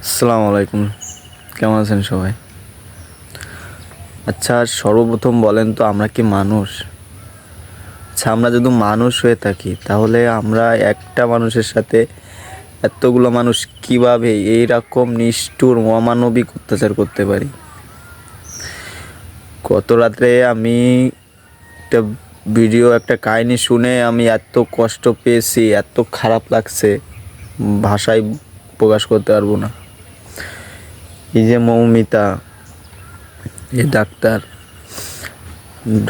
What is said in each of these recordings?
আসসালামু আলাইকুম। কেমন আছেন সবাই? আচ্ছা, সর্বপ্রথম বলেন তো আমরা কি মানুষ? আচ্ছা, আমরা যদি মানুষ হয়ে থাকি তাহলে আমরা একটা মানুষের সাথে এতগুলো মানুষ কিভাবে এইরকম নিষ্ঠুর অমানবিক অত্যাচার করতে পারি? গত রাত্রে আমি একটা একটা কাহিনী শুনে আমি এত কষ্ট পেয়েছি, এত খারাপ লাগছে, ভাষায় প্রকাশ করতে পারবো না। এই যে মৌমিতা, এই ডাক্তার,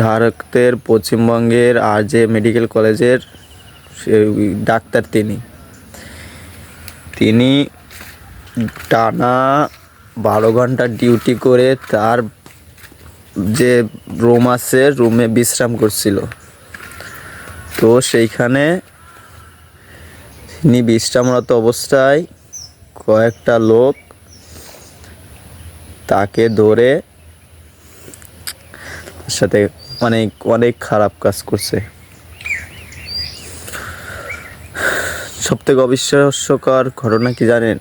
ভারতের পশ্চিমবঙ্গের আরজে মেডিকেল কলেজের ডাক্তার। তিনি টানা 12 ঘন্টা ডিউটি করে তার যে রুম আছে রুমে বিশ্রাম করছিল। তো সেইখানে তিনি বিশ্রামরত অবস্থায় কয়েকটা লোক তাকে ধরে তার সাথে অনেক অনেক খারাপ কাজ করছে। সবথেকে অবিশ্বাস্যকর ঘটনা কি জানেন?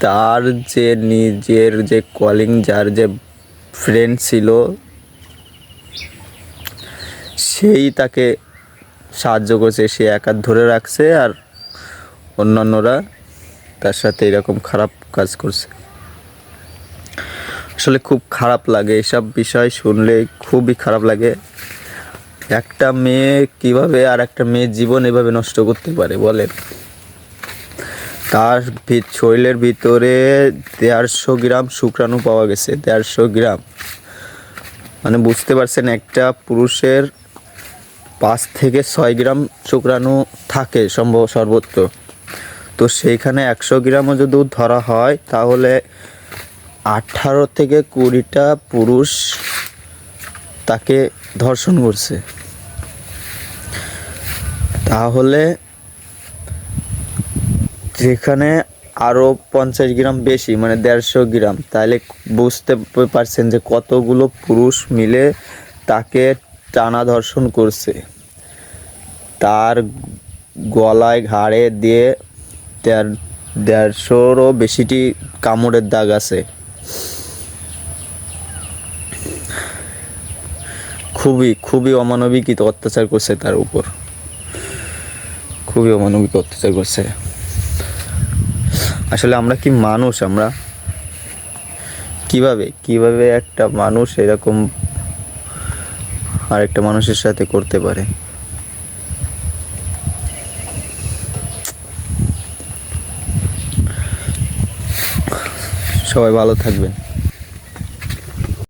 তার যে নিজের যে কলিং, যার যে ফ্রেন্ড ছিল, সেই তাকে সাহায্য করছে। সে একা ধরে রাখছে আর অন্যান্যরা তার সাথে এরকম খারাপ কাজ করছে। আসলে খুব খারাপ লাগে, এসব বিষয় শুনলে খুবই খারাপ লাগে। একটা মেয়ে কিভাবে আর একটা মেয়ের জীবন এভাবে নষ্ট করতে পারে বলেন? তার শরীরের ভিতরে 150 গ্রাম শুক্রাণু পাওয়া গেছে। 150 গ্রাম মানে বুঝতে পারছেন, একটা পুরুষের 5 থেকে 6 গ্রাম শুক্রাণু থাকে সম্ভব সর্বোচ্চ। তো সেইখানে 100 গ্রামও যদি ধরা হয় তাহলে 18 থেকে 20টা পুরুষ তাকে ধর্ষণ করছে। তাহলে যেখানে আরও 50 গ্রাম বেশি, মানে 150 গ্রাম, তাহলে বুঝতে পারছেন যে কতগুলো পুরুষ মিলে তাকে টানা ধর্ষণ করছে। তার গলায় ঘাড়ে দিয়ে 150-ও বেশিটি কামড়ের দাগ আছে। খুবই খুবই অমানবিক অত্যাচার করছে তার উপর, খুবই অমানবিক অত্যাচার করছে। আসলে আমরা কি মানুষ? আমরা কিভাবে একটা মানুষ এরকম আরেকটা মানুষের সাথে করতে পারে? সবাই ভালো থাকবেন।